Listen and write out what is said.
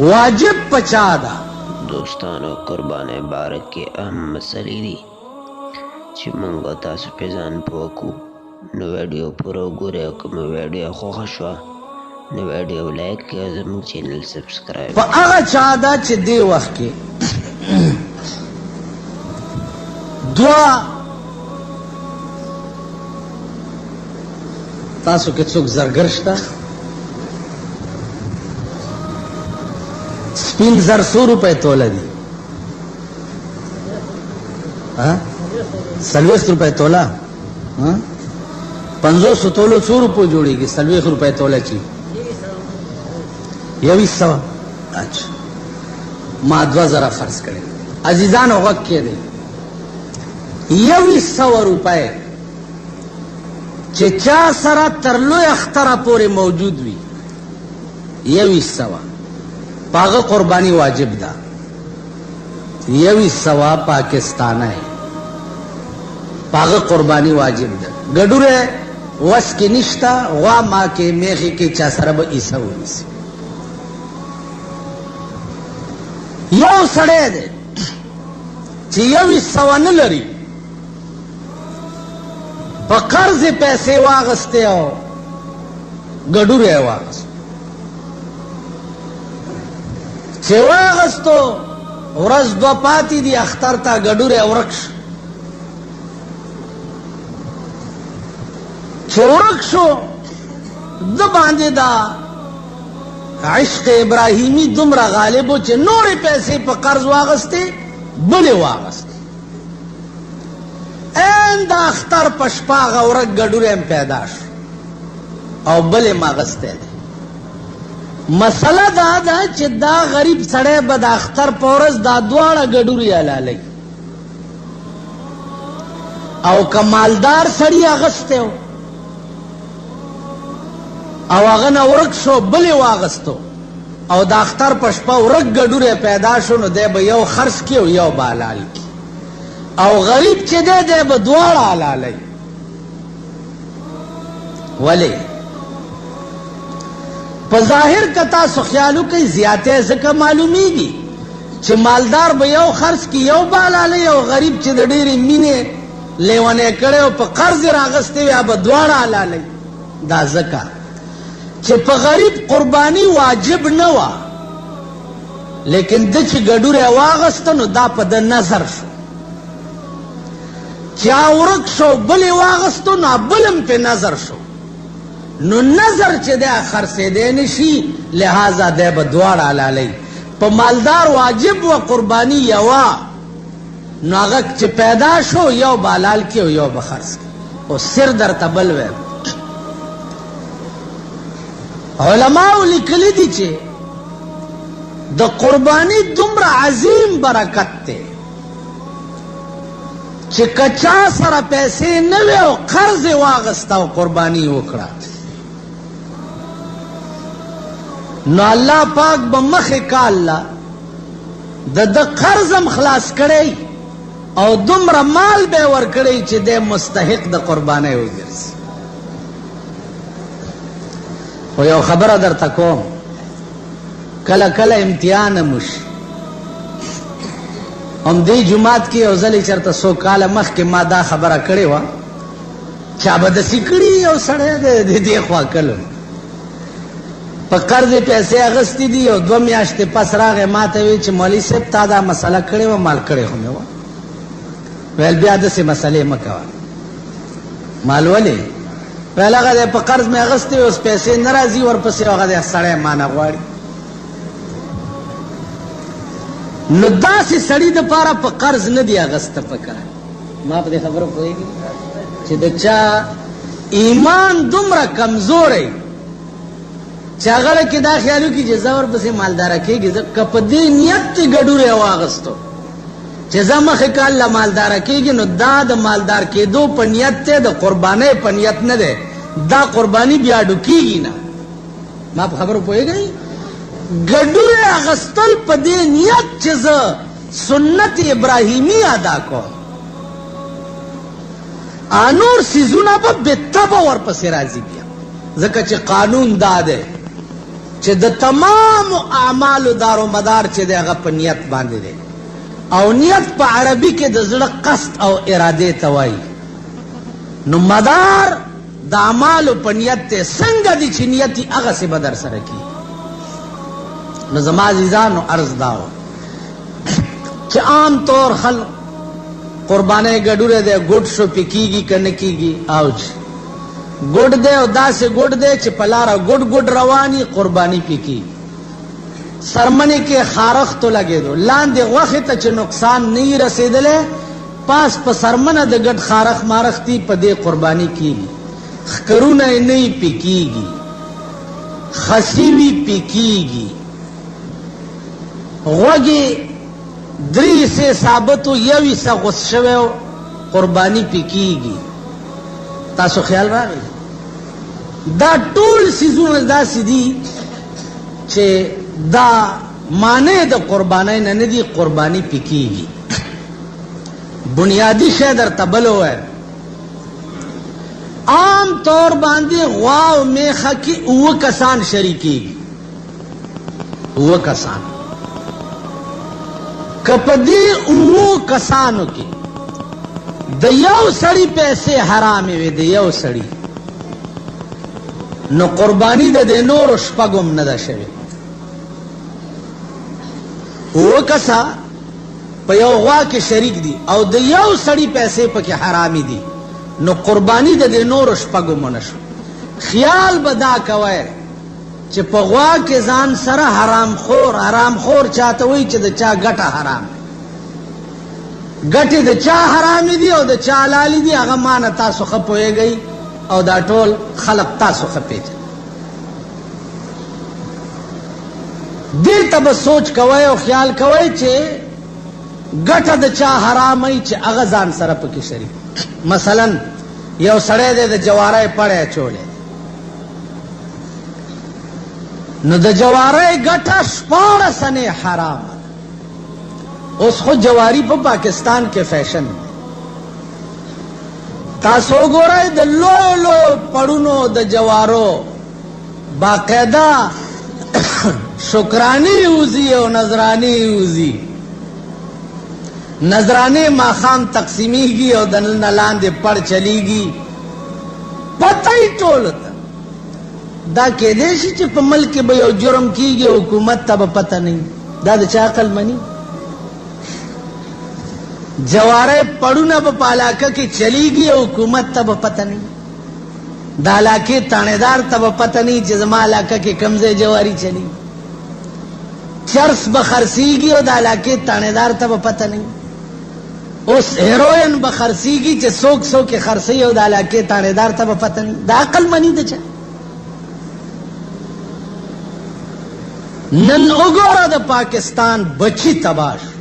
واجب پچا دا دوستانو قربان بارک کې اهم مسلې دي چې موږ تاسو په ځان پوه کړو. نو ویډیو پوره وګورئ او کومه ویډیو خوښه شوه نو ویډیو لایک کړئ او زموږ چینل سبسکرایب. په هغه چا دا چې دې وخت کې دوه تاسو کې څوک زرګر شته؟ سپین زر 100 روپے توله دي، 40 روپے توله، 500 تولو 100 روپو جوړیږي، 40 روپے توله چی 2100. اچھا ما 2000 فرض کړي. عزیزانو غوږ کېږدئ، 2100 روپے چې چا سره تر لوی اختره پورې موجود وي 2100 پاغه قربانی واجب ده. 2100 پاکستانی پاغه قربانی واجب ده. ګډوره وس کې نشتا، غوا ما کې میخي کې چا سره به عیسی ونیسي. یو سړی دی چې 2100 نه لري، په قرض پیسې واغستې او ګډوره یې واغست. چې واغستو ورځ دوه پاتې دي اختر ته ګډوره یې ورک شو. چې ورک شو د باندې دا عشق ابراهیمی دومره غالب و چې نورې پیسې په قرض واغستې بلې واغستې. این دا اختر په شپه هغه ورک ګډوره یم پیدا شو او بلې م اغستی دی. مسله دا ده چې دا غریب سړی به د اختر په ورځ دا دواړه ګډورې حلالوي، او که مالدار سړي اغستی و او هغه نه ورک شو بلې واغستو او د اختر په شپه ورک ګډوره پیدا شو، نو دی به یو خرڅ کړي او یو به حلال کړي. او غریب چې دی به دواړه حلالوي. ولې؟ په ظاهر که تاسو خیال وکئ زیاتې ځکه معلومیږي چې مالدار به یو خرڅ کړي یو به حلالوي، او غریب چې د ډېرې مینې لیونی کړی او په قرض یې راغستی وي به دواړه حلالوي. دا ځکه چې په غریب قرباني واجب نه وه، لیکن ده چې ګډوره یې واغسته نو دا په ده نظر شو. چا ورک شو بلې واغستو نو بل هم پې نظر شو، نو نظر چې دی خرڅېدی نشي، لہذا دی به دواړه حلالوي. په مالدار واجب و قرباني یوه، نو هغه چې پیدا شو یو به حلال کړي او یو به خرڅ کړي. او سر درته بل ویم، علماو لیکلی دي چې د قرباني دومره عظیم برکت دی چې که چا سره پیسې نه وي او قرض یې واغسته او قرباني یې وکړه، نو الله پاک به مخې کاله د ده قرض هم خلاص کړی او دومره مال به یې ورکړی چې دی مستحق د قربانۍ وګرځي. خو یو خبره درته کوم، کله کله امتحان هم وشي. همدې جومات کې یو ځلې چېرته څو کاله مخکې ما دا خبره کړې وه، چا به داسې کړي یو سړی دی د دې خوا کله په قرض یې پیسې اخیستې دي او 2 میاشتې پس راغی ما ته وی چې مولوي صاحب تا دا مسله کړې وه، مال کړې خو مې وه. ویل بیا داسې مسلې مه کوه. مال ولې؟ ویل هغه دی په قرض مې اخیستې اوس پیسې نه راځي ورپسې، هغه دی سړی ما نه غواړي. نو داسې سړي دپاره په قرض نه دی اخیسته پکار. ما په دې خبره پوهېږي چې د چا ایمان دومره کمزوری چې هغه کې دا خیال وکړي چې زه ورپسې مالداره کېږي، که په دې نیت چې ګډوره یې واغستو چې زه مخې که الله مالداره کېږي، نو دا د مالدار کېدو په نیت دی، د قربانۍ په نیت نه دی. دا قرباني بیا ډوکېږي نه. ما په خبرو پوهېږئ؟ ګډوره اخیستل په دې نیت چې زه سنت ابراهیمي ادا کوم، نور سیزونه به بېطبع ورپسې راځي بیا، ځکه چې قانون دا دی چې د تمام اعمالو دارو مدار چې دی هغه په نیت باندې دی او نیت په عربي کې د زړه قصد او اراده ته وایي نو مدار د اعمالو په نیت ته څنګه دی چې نیت یې هغسې به در سره کي نو زما عزیزانو عرض دا و چې عام طور خلق قربانۍ ګډوره دی ګډ شو پې کېږي که نه کېږي اوج ګډ دی او داسې ګډ دی چې په لاره ګډ ګډ رواني قرباني پې کېږي سرمنې کې خارښتو لګېدو لاندې غوښې ته چې نقصان نه یې رسېدلی پاس په سرمنه د ګډ خارښ مارښتي په دې قرباني کېږي ښکرونه یې نه یې پې کېږي خسي وي پې کېږي غوږې درې حصې ثابتو یو حصه غوڅ شوی قرباني پې کېږي تاسو خیال راغی دا ټول څیزونه داسې دي چې دا معنی د قربانۍ نه نه دي قرباني پې کېږي بنیادی شی درته بل ووایم عام طور باندې غوا او میخه کې اوه کسان شریکېږي اوه کسان که په دې اوو کسانو کې د یو سړي پیسې حرامې وي د یو سړي نو قرباني د دې نورو شپږو هم نه ده شوې اوه کسه په یو غوا کې شریک دي او د یو سړي پیسې پکې حرامې دي نو قرباني د دې نورو شپږو ونه شو خیال به دا کوئ چې په غوا کې ځان سره حرام خور چاته وایي چې د چا ګټه حرام ګټې د چا حرامې دي او د چا حلالې دي هغه مانه تاسو ښه پوهېږئ او دا ټول خلق تاسو ښه پېژنئ دې ته به سوچ کوئ او خیال کوئ چې ګټه د چا حرامئ چې هغه ځان سره پکې شریک مثلا یو سړی دی د جواری پړی اچولی نو د جواری ګټه 14 انې حرامه اوس خو جواری په پاکستان کې فیشن تاسو وګورئ د لویو لویو پړونو د جوارو باقاعده شکرانی وزي او نظرانی وزي نظرانه ماخام تقسیمیږي او د نن لاندې پړ چلیږي پته یې ټول دا کېدای شي چې په ملک به یو جرم کېږي حکومت ته به پته نه دا د چا عقل مني جواری پړونه به په علاقه کې چلیږي او حکومت ته به پته نه د علاقې تانیدار ته به پته نه چې زما علاقه کې کوم ځای جواری چلی چرس به خرڅېږي او د علاقې تانیدار ته به پته نه اوس هیروین به خرڅېږي چې څوک څوک یې خرڅوي او د علاقې تانیدار ته به پته نه دا عقل مني د چا نن وګوره د پاکستان بچی تباه شو